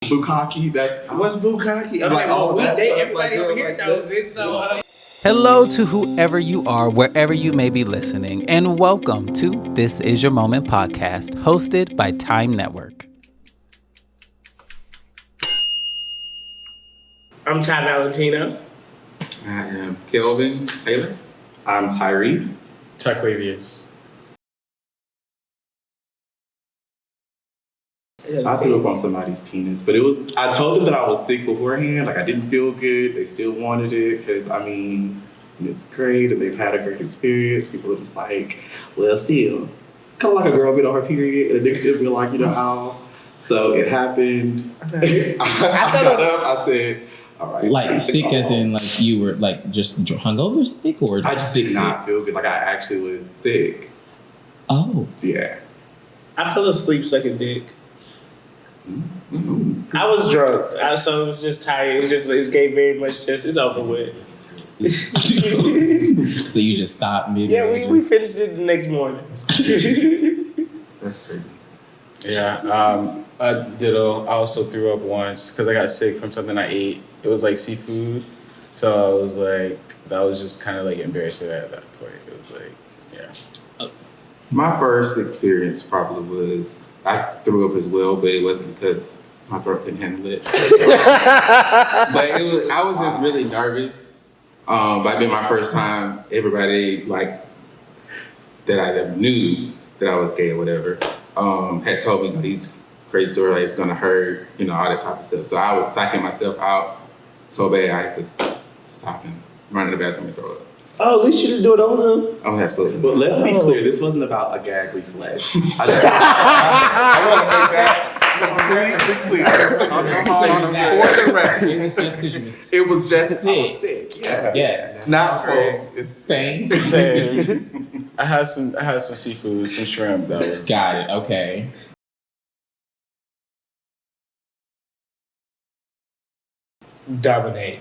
Bukkake. What's bukkake? Okay, like, everybody over here knows it. So. Hello to whoever you are, wherever you may be listening, and welcome to This Is Your Moment podcast, hosted by TiYM Network. I'm Ty Valentino. I am Kelvin Taylor. I'm Tyree. TiYM. I threw up on somebody's penis, but I told them that I was sick beforehand. Like, I didn't feel good. They still wanted it because, I mean, it's great and they've had a great experience. People are just like, well, still. It's kind of like a girl being on her period and they still feel like, how. So it happened. I got up. I said, all right. Like sick as in like you were like just hungover sick or I just did not feel good. Like I actually was sick. Oh. Yeah. I fell asleep sucking dick. Mm-hmm. I was drunk, so it was just tired. It gave very much it's over with. So you just stopped mid? Yeah, we finished it the next morning. That's crazy. Yeah, ditto. I also threw up once because I got sick from something I ate. It was like seafood, so I was like, that was just kind of like embarrassing at that point. It was like, yeah. My first experience probably was I threw up as well, but it wasn't because my throat couldn't handle it. But I was just really nervous. Like been my first time. Everybody like that I knew that I was gay or whatever had told me these crazy stories, like it's gonna hurt, all that type of stuff. So I was psyching myself out so bad I had to stop and run to the bathroom and throw up. Oh, at least you didn't do it on him. Oh, absolutely. But let's be clear, this wasn't about a gag reflex. I want to make that completely clear. For the record. It was just because you were sick. It was just sick. Yeah. Yes. not It's Same. I had some seafood, some shrimp. That was Got it. Okay. Dominate.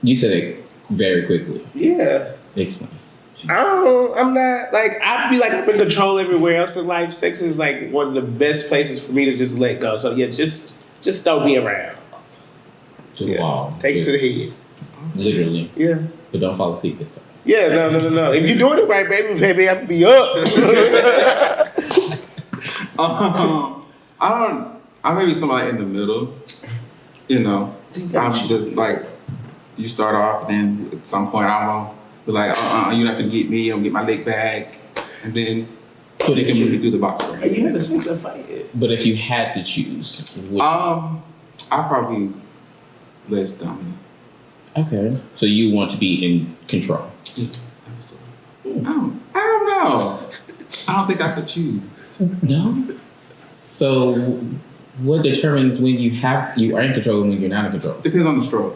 You said it very quickly. Yeah. Explain. I'm not like I feel like I'm in control everywhere else in life. Sex is like one of the best places for me to just let go. So yeah, just throw me around. Wow. Take it to the head. Literally. Yeah. But don't fall asleep this time. Yeah, no. If you're doing it right, baby, I can be up. I may be somebody in the middle, I'm just like, you start off and then at some point I'm gonna be like, you're not gonna get me, I'm gonna get my leg back, and then you can move me through the box for You had a sense of fight. But if you had to choose, I probably less dominant. Okay. So you want to be in control. Yeah, absolutely. I don't know. I don't think I could choose. No? So what determines when you are in control and when you're not in control? Depends on the stroke.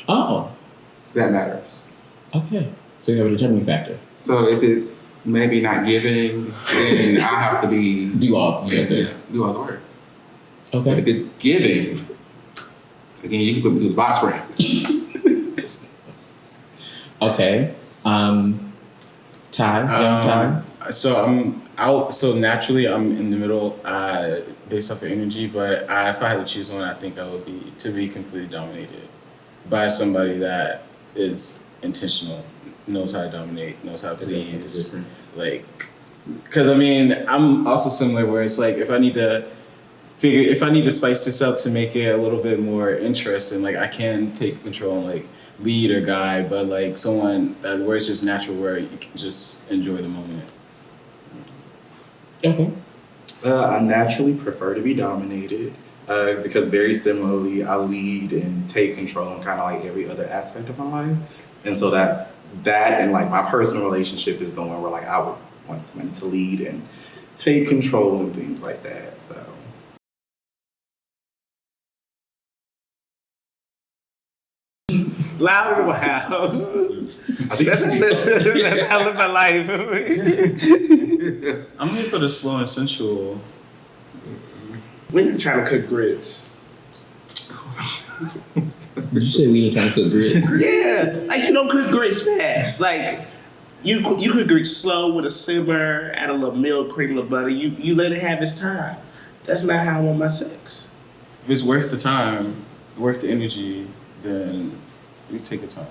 Oh. That matters. Okay. So you have a determining factor. So if it's maybe not giving, then I have to be Do all the work. Okay. But if it's giving, again, you can put me through the box frame. Okay. Ty. So I'm out. So naturally, I'm in the middle, based off of energy. But if I had to choose one, I think I would be to be completely dominated by somebody that is intentional, knows how to dominate, knows how to please. Like, because I mean, I'm also similar where it's like if I need to spice this up to make it a little bit more interesting, like I can take control and like lead or guide, but like someone where it's just natural, where you can just enjoy the moment. Okay. I naturally prefer to be dominated because very similarly, I lead and take control in kind of like every other aspect of my life. And so that's that, and like my personal relationship is the one where like I would want someone to lead and take control and things like that. So. Loud and loud. That's how I live my life. I'm here for the slow and sensual. When you're trying to cook grits. Did you say we ain't trying to cook grits? Yeah, like you don't cook grits fast. Like you cook grits slow with a simmer, add a little milk, cream, a little butter. You let it have its time. That's not how I want my sex. if it's worth the time, worth the energy, then you take your time.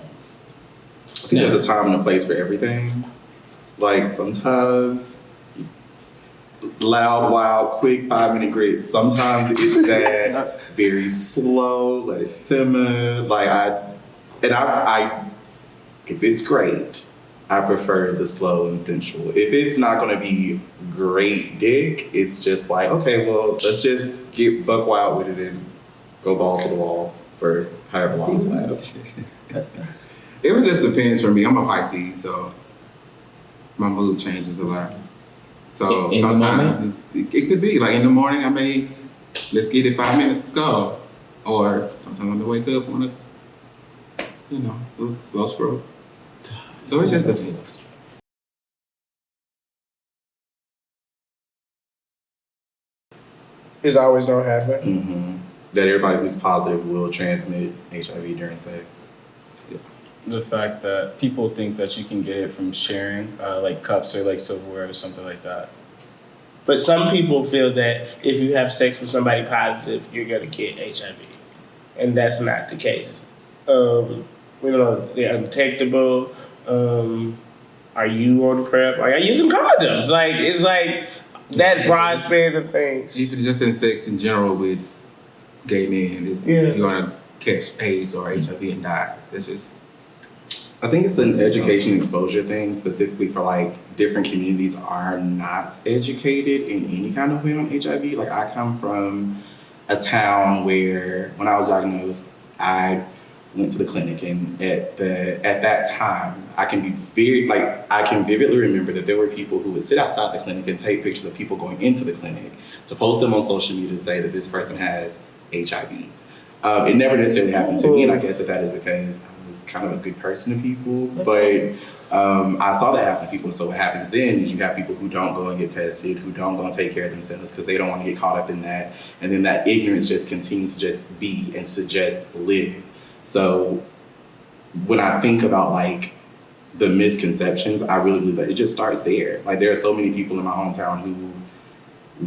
I think there's a time and a place for everything. Like sometimes loud, wild, quick 5-minute grits. Sometimes it's that very slow, let it simmer. Like I if it's great, I prefer the slow and sensual. If it's not gonna be great dick, it's just like, okay, well, let's just get buck wild with it and go balls to the walls for however long it lasts. It would just depends for me. I'm a Pisces, so my mood changes a lot. So In the sometimes it could be like in the morning I may let's get it 5 minutes, let's go. Or sometimes I may wake up on a little slow scroll. So it's just depends. It's always gonna happen. Mm-hmm. That everybody who's positive will transmit HIV during sex. The fact that people think that you can get it from sharing, like cups or like silverware or something like that. But some people feel that if you have sex with somebody positive, you're gonna get HIV, and that's not the case. They're undetectable. Are you on PrEP? Are you using condoms? Like it's like that broad span of things. Even just in sex in general with gay men, you're gonna catch AIDS or HIV and die. It's just. I think it's an education exposure thing, specifically for like different communities are not educated in any kind of way on HIV. Like I come from a town where when I was diagnosed, I went to the clinic, and at that time, I can vividly remember that there were people who would sit outside the clinic and take pictures of people going into the clinic to post them on social media to say that this person has HIV. It never necessarily happened to me, and I guess that is because I was kind of a good person to people. But I saw that happen to people. So what happens then is you have people who don't go and get tested, who don't go and take care of themselves because they don't want to get caught up in that. And then that ignorance just continues to just be and to just live. So when I think about like the misconceptions, I really believe that it just starts there. Like there are so many people in my hometown who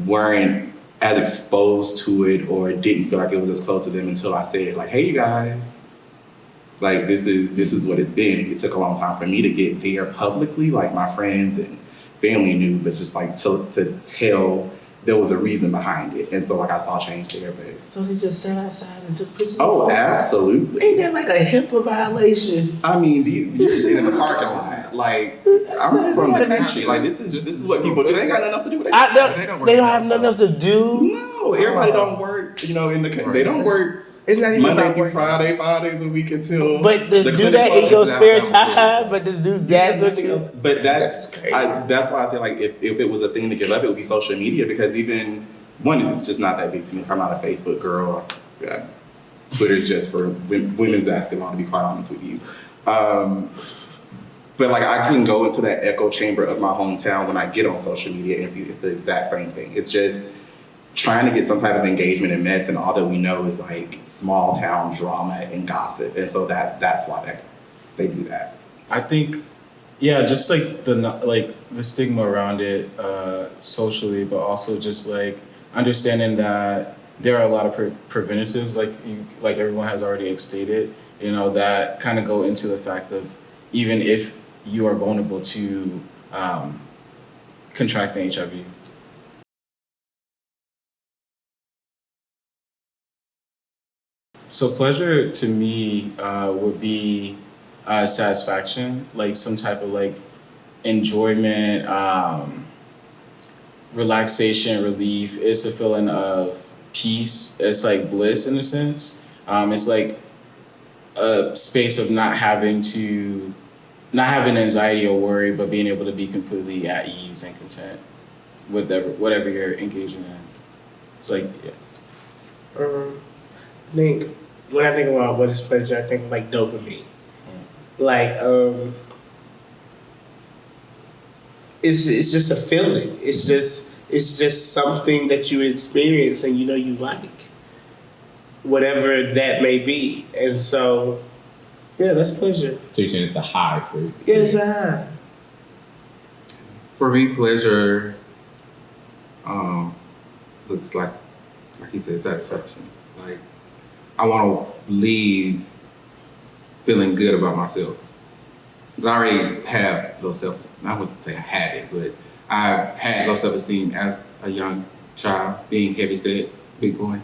weren't as exposed to it or didn't feel like it was as close to them until I said like, hey, you guys, like this is what it's been. And it took a long time for me to get there publicly. Like my friends and family knew, but just like to tell there was a reason behind it. And so like I saw change there. But So they just sat outside and took pictures. oh, of absolutely. Ain't that like a HIPAA violation? I mean, you're sitting in the parking lot. Like I'm from the country. Like this is what people do. They ain't got nothing else to do. They don't have nothing else to do. No, everybody don't work. In the country. They don't work. It's not even Monday about through work. Friday, 5 days a week until. But to the do clinic that in your closes. spare time, but to do that's what you. But That's crazy. that's why I say like if it was a thing to give up, it would be social media because even one, it's just not that big to me. I'm not a Facebook girl. Yeah, Twitter's just for women's basketball, to be quite honest with you. But like I can go into that echo chamber of my hometown when I get on social media and see it's the exact same thing. It's just trying to get some type of engagement and mess, and all that we know is like small town drama and gossip, and so that's why they do that. I think, yeah, just like the stigma around it socially, but also just like understanding that there are a lot of preventatives, like everyone has already stated, that kind of go into the fact of even if you are vulnerable to contracting HIV. So pleasure to me would be satisfaction, like some type of like enjoyment, relaxation, relief. It's a feeling of peace. It's like bliss in a sense. It's like a space of not having anxiety or worry, but being able to be completely at ease and content with whatever you're engaging in. It's like, yeah. I think when I think about what is pleasure, I think like dopamine. Like it's just a feeling. It's just something that you experience and you like. Whatever that may be. And so yeah, that's pleasure. So you're saying it's a high for you? Yeah, it's a high. For me, pleasure looks like you said, satisfaction. Like, I want to leave feeling good about myself. 'Cause I already have low self-esteem. I wouldn't say I have it, but I've had low self-esteem as a young child, being heavyset, big boy.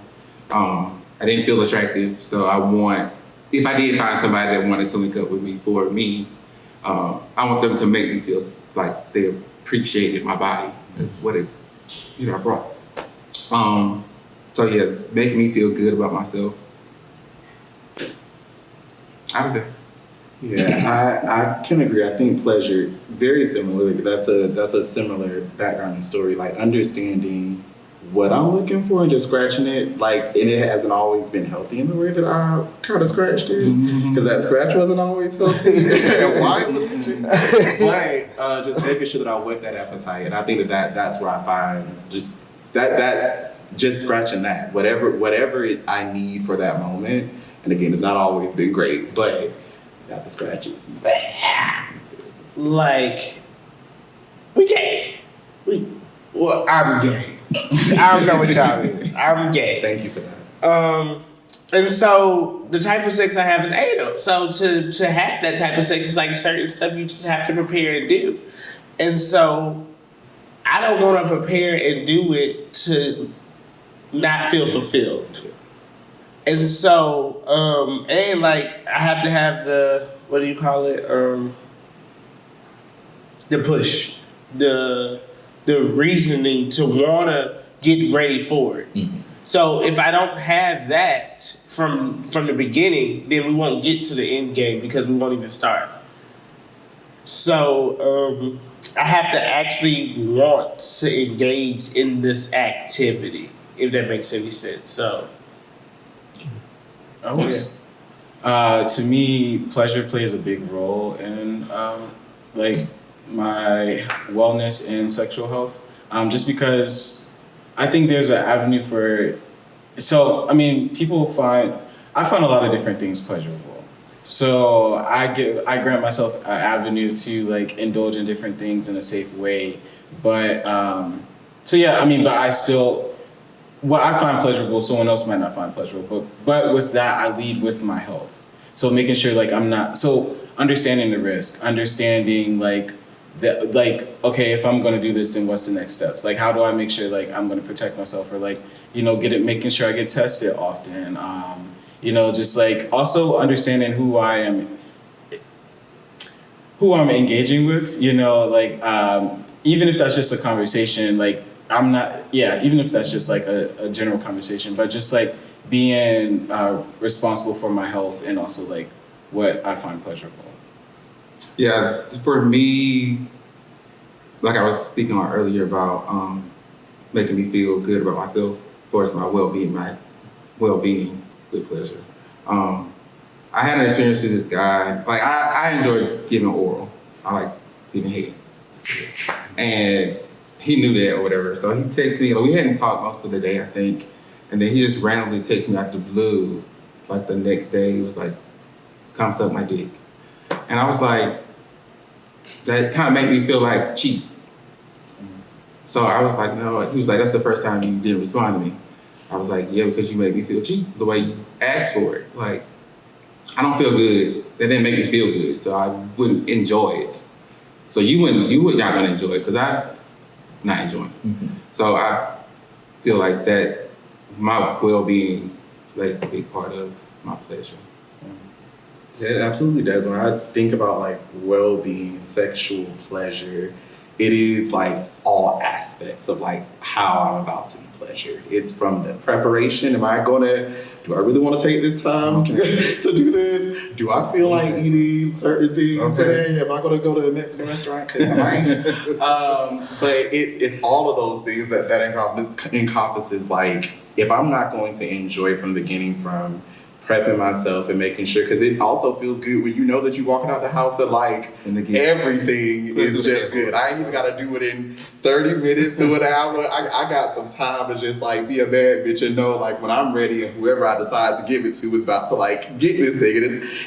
I didn't feel attractive, so if I did find somebody that wanted to link up with me for me, I want them to make me feel like they appreciated my body as what it, I brought. So yeah, making me feel good about myself. I'm there. Yeah, I can agree. I think pleasure, very similar. That's a similar background and story. Like understanding what I'm looking for and just scratching it. Like, and it hasn't always been healthy in the way that I kind of scratched it, because that scratch wasn't always healthy. Why was it? But just making sure that I whet that appetite, and I think that's where I find just that's just scratching that whatever I need for that moment. And again, it's not always been great, but got to scratch it. Like, we gay. I'm gay. I don't know what y'all is. I'm gay. Thank you for that. And so the type of sex I have is anal. So to have that type of sex is like certain stuff you just have to prepare and do. And so I don't want to prepare and do it to not feel fulfilled. And so, and like I have to have the, what do you call it? The push, the reasoning to want to get ready for it. Mm-hmm. So if I don't have that from the beginning, then we won't get to the end game because we won't even start. So I have to actually want to engage in this activity, if that makes any sense. So. To me, pleasure plays a big role in like my wellness and sexual health. Just because I think there's an avenue for. So I mean, I find a lot of different things pleasurable. So I grant myself an avenue to like indulge in different things in a safe way. But but I still. What I find pleasurable, someone else might not find pleasurable. But with that, I lead with my health. So making sure like understanding the risk, understanding like okay, if I'm gonna do this, then what's the next steps? Like how do I make sure like I'm gonna protect myself, or like, making sure I get tested often. Just like also understanding who I'm engaging with, even if that's just a conversation, like even if that's just like a general conversation, but just like being responsible for my health and also like what I find pleasurable. Yeah, for me, like I was speaking on earlier about making me feel good about myself, of course, my well-being with pleasure. I had an experience with this guy. Like I enjoy giving oral. I like giving head, and he knew that or whatever. So he texted me, we hadn't talked most of the day, I think. And then he just randomly texted me out the blue, like the next day. He was like, come suck my dick. And I was like, that kind of made me feel like cheap. So I was like, no. He was like, that's the first time you didn't respond to me. I was like, yeah, because you made me feel cheap the way you asked for it. Like, I don't feel good. That didn't make me feel good, so I wouldn't enjoy it. So you would not gonna enjoy it because I'm not enjoying it. Mm-hmm. So I feel like that my well-being plays a big part of my pleasure. Yeah, it absolutely does. When I think about like well-being and sexual pleasure, it is like all aspects of like how I'm about to be pleasured. It's from the preparation. Do I really want to take this time to do this? Do I feel like eating certain things today? Am I going to go to a Mexican restaurant? Because I might. But it's all of those things that encompasses like, if I'm not going to enjoy from the beginning, from prepping myself and making sure, because it also feels good when you know that you're walking out the house and like everything is just good. I ain't even got to do it in 30 minutes to an hour. I got some time to just like be a bad bitch and know like when I'm ready and whoever I decide to give it to is about to like get this thing,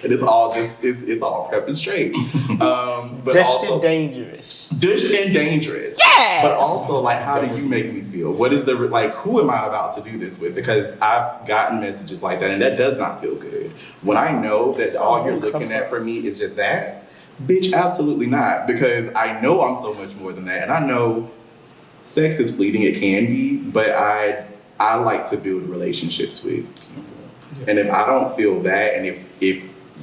and it's all just it's all prepped and straight. But Dushed also and dangerous. Dushed and dangerous. Yes! But also, like, how do you make me feel? What is the, like, who am I about to do this with? Because I've gotten messages like that, and that does not feel good. When I know that all you're looking at for me is just that, bitch, absolutely not. Because I know I'm so much more than that. And I know sex is fleeting, it can be, but I like to build relationships with people. And if I don't feel that, and if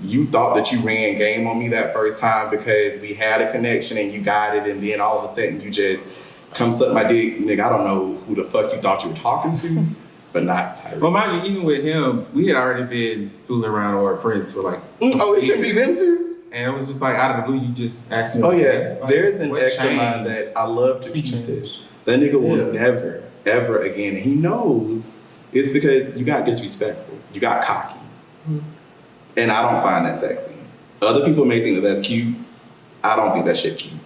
you thought that you ran game on me that first time because we had a connection and you got it, and then all of a sudden you just come suck my dick, nigga, I don't know who the fuck you thought you were talking to, but not Tyree. Well, mind you, even with him, we had already been fooling around or friends for like. Oh, it can be them too? And it was just like out of the blue, you just asked me. Oh, yeah. Like, there's an what ex of changed? mine that I love to pieces. That nigga will never, ever again. And he knows it's because you got disrespectful. You got cocky. And I don't find that sexy. Other people may think that that's cute. I don't think that shit cute.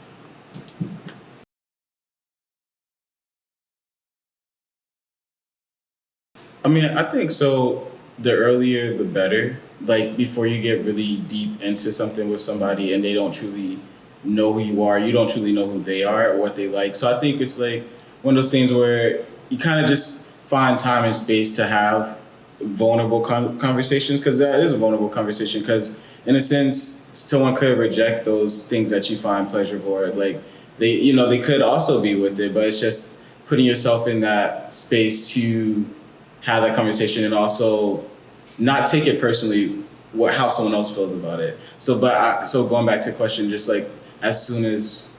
I mean, I think so. The earlier, the better. Like before you get really deep into something with somebody and they don't truly know who you are, you don't truly know who they are or what they like. So I think it's like one of those things where you kind of just find time and space to have vulnerable conversations, because that is a vulnerable conversation. Because in a sense, someone could reject those things that you find pleasurable, or like they could also be with it, but it's just putting yourself in that space to have that conversation and also not take it personally how someone else feels about it. So going back to the question, just like as soon as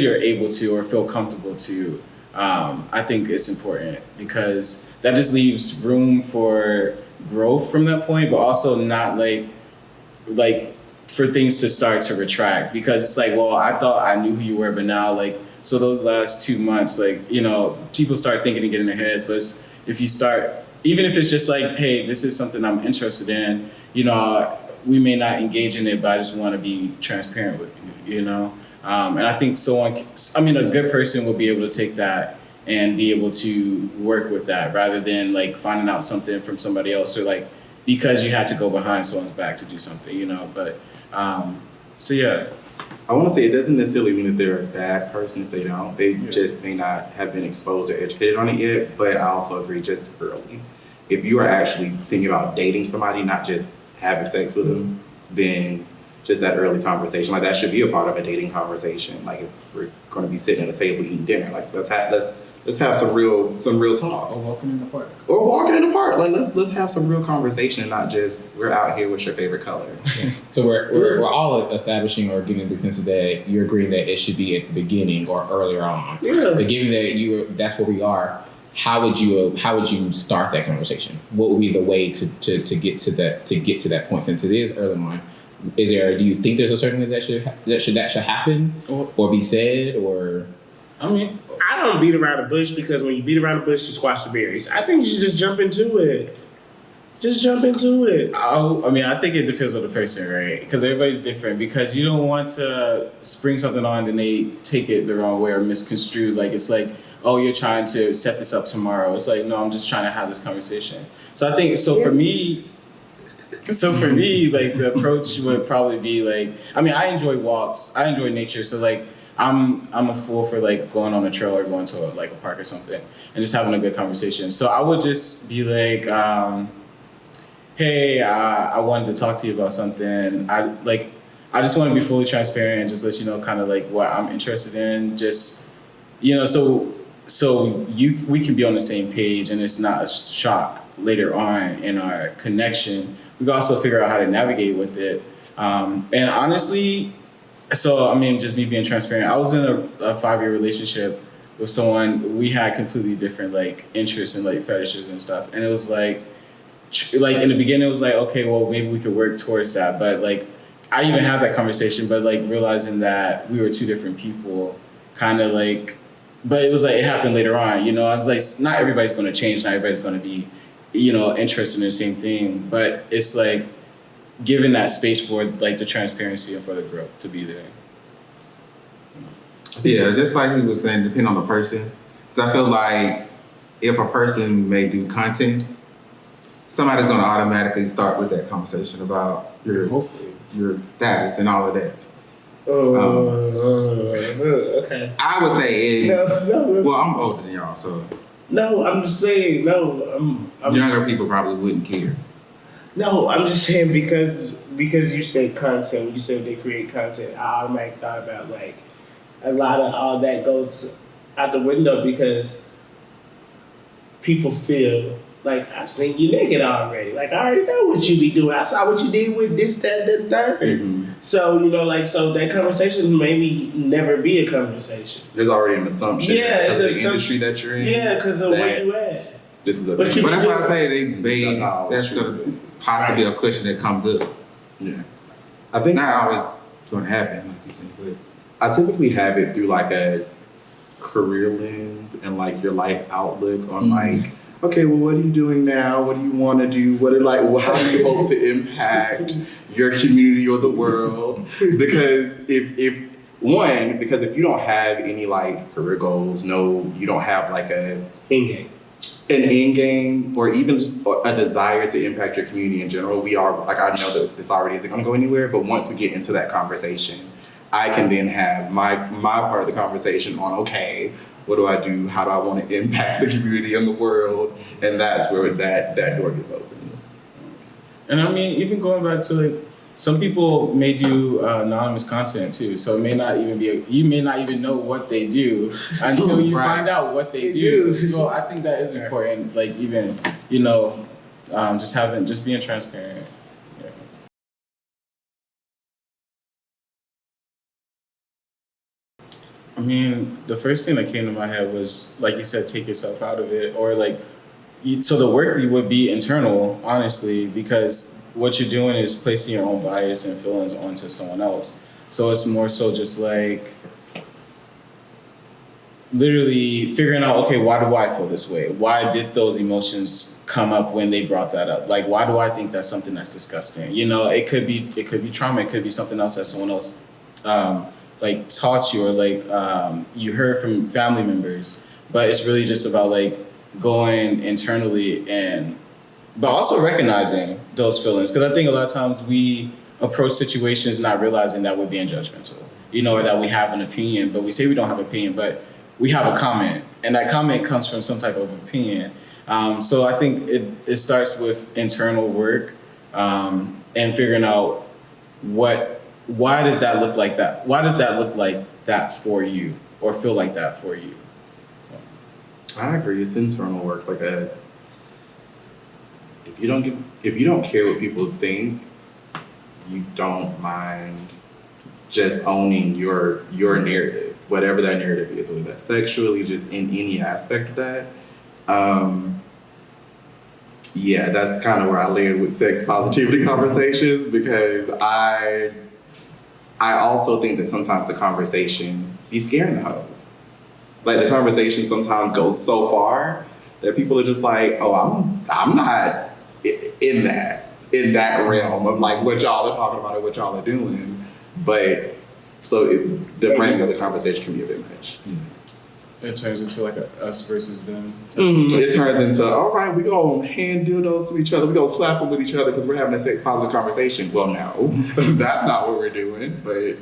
you're able to or feel comfortable to, I think it's important, because that just leaves room for growth from that point, but also not like for things to start to retract, because it's like, well, I thought I knew who you were, but now like, so those last 2 months, like, people start thinking and get in their heads, but if you start, even if it's just like, hey, this is something I'm interested in, we may not engage in it, but I just want to be transparent with you, and I think a good person will be able to take that and be able to work with that, rather than like finding out something from somebody else, or like because you had to go behind someone's back to do something, but so yeah. I want to say it doesn't necessarily mean that they're a bad person if they don't. They just may not have been exposed or educated on it yet, but I also agree just early. If you are actually thinking about dating somebody, not just having sex with them, then just that early conversation, like that should be a part of a dating conversation. Like if we're going to be sitting at a table eating dinner, like let's have some real talk. Or walking in the park. Or walking in the park. Like let's have some real conversation and not just we're out here. What's your favorite color? So we're all establishing or getting the sense that you're agreeing that it should be at the beginning or earlier on. Yeah. But given that that's where we are, how would you start that conversation? What would be the way to get to that point? Since it is early on, do you think there's a certain way that should happen or be said, or? I mean, I don't beat around the bush, because when you beat around the bush, you squash the berries. I think you should just jump into it. Just jump into it. I think it depends on the person, right? Because everybody's different. Because you don't want to spring something on and they take it the wrong way or misconstrued. Like it's like, oh, you're trying to set this up tomorrow. It's like, no, I'm just trying to have this conversation. So I think for me, like the approach would probably be like, I enjoy walks. I enjoy nature. So like, I'm a fool for like going on a trail or going to a park or something and just having a good conversation. So I would just be like, hey, I wanted to talk to you about something. I just want to be fully transparent and just let you know kind of like what I'm interested in. Just, so we can be on the same page and it's not a shock later on in our connection. We can also figure out how to navigate with it. And honestly, just me being transparent, I was in a 5-year relationship with someone. We had completely different like interests and like fetishes and stuff. And it was like in the beginning, it was like, okay, well, maybe we could work towards that. But like, I even had that conversation, but like realizing that we were two different people, kind of like, but it was like, it happened later on, I was like, not everybody's going to change. Not everybody's going to be interested in the same thing, but it's like giving that space for like the transparency and for the growth to be there. Yeah, just like he was saying, depending on the person. Because I feel like if a person may do content, somebody's going to automatically start with that conversation about your status and all of that. Okay. I would say, No. well, I'm older than y'all, so No, I'm just saying, I'm younger people probably wouldn't care. No, I'm just saying because you said content, when you said they create content, I automatically thought about like a lot of all that goes out the window because people feel like I've seen you naked already. Like I already know what you be doing. I saw what you did with this, that, and third. Mm-hmm. So so that conversation maybe never be a conversation. There's already an assumption. Yeah, because of it's the industry that you're in. Yeah, because of where you at. This is a But thing. But that's why I say That's that's going to possibly be a question that comes up. Yeah. I think Not always going to happen, like you said, but I typically have it through like a career lens and like your life outlook on like, okay, well, what are you doing now? What do you want to do? How do you hope to impact your community or the world? Because if you don't have any like career goals, you don't have like an end game or even just a desire to impact your community in general, we are like, I know that this already isn't going to go anywhere, but once we get into that conversation, I can then have my part of the conversation on, okay, what do I do? How do I want to impact the community and the world? And that's where that door gets open. And I mean, even going back to like, some people may do anonymous content too, so it may not even you may not even know what they do until you find out what they do. So I think that is important, like even, just being transparent. Yeah. I mean, the first thing that came to my head was, like you said, take yourself out of it, or like, so the work would be internal, honestly, because what you're doing is placing your own bias and feelings onto someone else. So it's more so just like literally figuring out, okay, why do I feel this way? Why did those emotions come up when they brought that up? Like, why do I think that's something that's disgusting? It could be trauma. It could be something else that someone else like taught you, or like you heard from family members. But it's really just about like going internally but also recognizing those feelings. Because I think a lot of times we approach situations not realizing that we're being judgmental, or that we have an opinion, but we say we don't have an opinion, but we have a comment, and that comment comes from some type of opinion. So I think it starts with internal work and figuring out why does that look like that? Why does that look like that for you, or feel like that for you? I agree. It's internal work. Like if you don't care what people think, you don't mind just owning your narrative, whatever that narrative is, whether that's sexually, just in any aspect of that. Yeah, that's kind of where I land with sex positivity conversations, because I also think that sometimes the conversation be scaring the hoes. Like the conversation sometimes goes so far that people are just like, oh, I'm not in that realm of like what y'all are talking about or what y'all are doing. But so the framing of the conversation can be a bit much. It turns into like a us versus them. It turns into, all right, we gonna hand dildos to each other. We gonna slap them with each other because we're having a sex positive conversation. Well, no, that's not what we're doing. But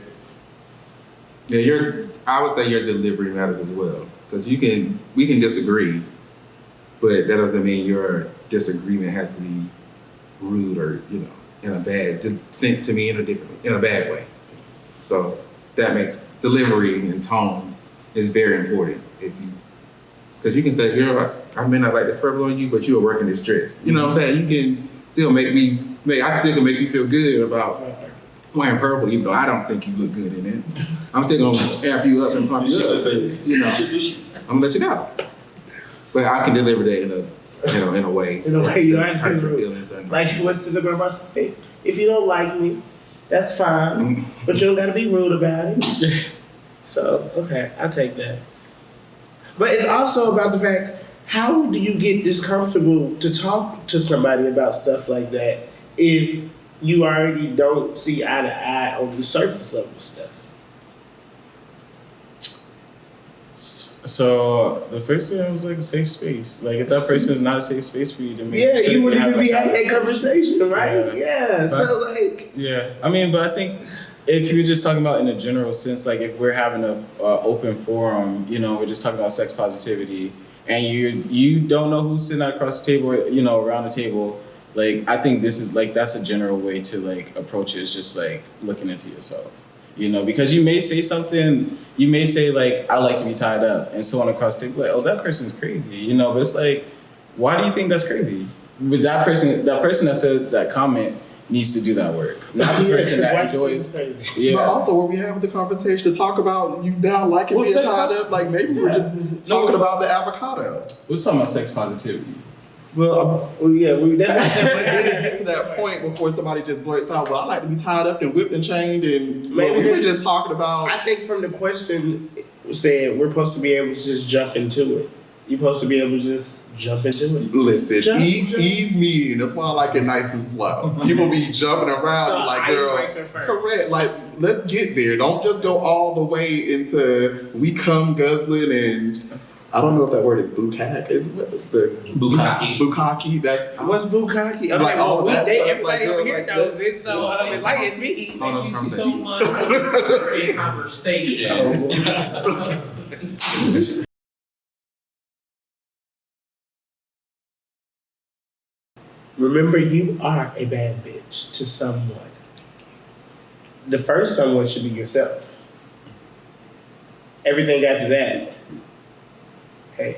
yeah, I would say your delivery matters as well, because we can disagree, but that doesn't mean your disagreement has to be rude or in a bad sent to me in a bad way. So that makes delivery and tone is very important. Because you can say, I may not like this purple on you, but you are working this dress. You know what I'm saying? You can still I still can make you feel good about wearing purple, even though I don't think you look good in it. I'm still gonna amp you up and pump you up, because I'm gonna let you know. But I can deliver that in a way. In a way you that don't hurts your rude. feelings. Like what's the grandma say? If you don't like me, that's fine, but you don't gotta be rude about it. So okay, I'll take that. But it's also about the fact how do you get this comfortable to talk to somebody about stuff like that if you already don't see eye to eye on the surface of the stuff? So the first thing was like a safe space. Like if that person is not a safe space for you, then maybe Yeah, sure you wouldn't have even be having that conversation. conversation, right? Yeah. But- So like, Yeah, I mean, but I think if you're just talking about in a general sense, like if we're having a open forum, you know, we're just talking about sex positivity, and you don't know who's sitting across the table, or, you know, around the table. Like I think this is like that's a general way to like approach it. Is just like looking into yourself, you know, because you may say something, you may say like I like to be tied up, and someone across the table like, oh, that person's crazy, you know. But it's like, why do you think that's crazy? But that person that said that comment needs to do that work, not the person that enjoys. Yeah. But also, when we have the conversation to talk about you now liking Well, being sex tied pos- up, like maybe we're just talking about the avocados. We're talking about sex positivity. Well, well, yeah, that's what I but said. did it get to that point before somebody just blurts out, well, I like to be tied up and whipped and chained, and Maybe we were that's- just talking about. I think from the question said we're supposed to be able to just jump into it. You're supposed to be able to just jump into it. Listen, Jump. ease me in. That's why I like it nice and slow. People be jumping around, So, and like, girl, icebreaker first. correct. Like, let's get there. Don't just go all the way into we come guzzling and I don't know if that word is bukkake. Is what the Bukkake. Bukkake. That's What's bukkake? Okay, Like all well, that they, stuff, everybody like, over girl, here like knows this. it, so enlighten me. Hold on, Thank you come so back. much for a conversation. Remember, you are a bad bitch to someone. The first someone should be yourself. Everything after that, hey.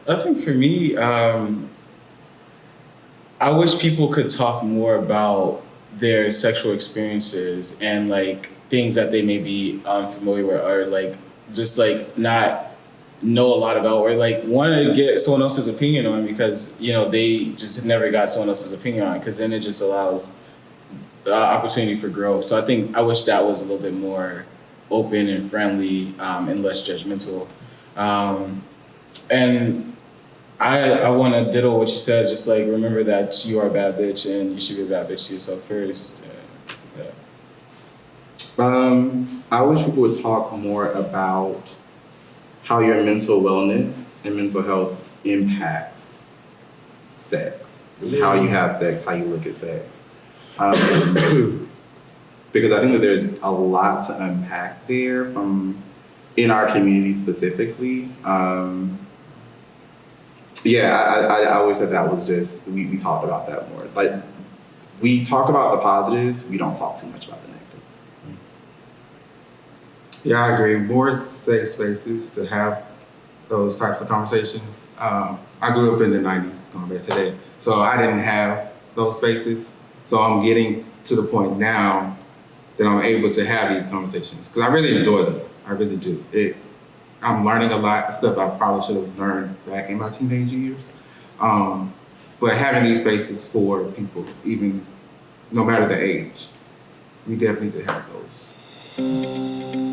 I think for me, I wish people could talk more about their sexual experiences and like things that they may be unfamiliar with, or like just like not know a lot about, or like want to get someone else's opinion on, because you know they just never got someone else's opinion on, because then it just allows opportunity for growth. So I think I wish that was a little bit more open and friendly, and less judgmental. And I want to ditto what you said. Just like remember that you are a bad bitch, and you should be a bad bitch to yourself first. Yeah. I wish people would talk more about how your mental wellness and mental health impacts sex, how you have sex, how you look at sex. Because I think that there's a lot to unpack there from in our community specifically. I always said that was just, we talked about that more. Like, we talk about the positives, we don't talk too much about the negatives. Yeah, I agree. More safe spaces to have those types of conversations. I grew up in the 90s, going back to that. So I didn't have those spaces. So I'm getting to the point now that I'm able to have these conversations, because I really enjoy them. I really do. I'm learning a lot of stuff I probably should have learned back in my teenage years. But having these spaces for people, even no matter the age, we definitely need to have those.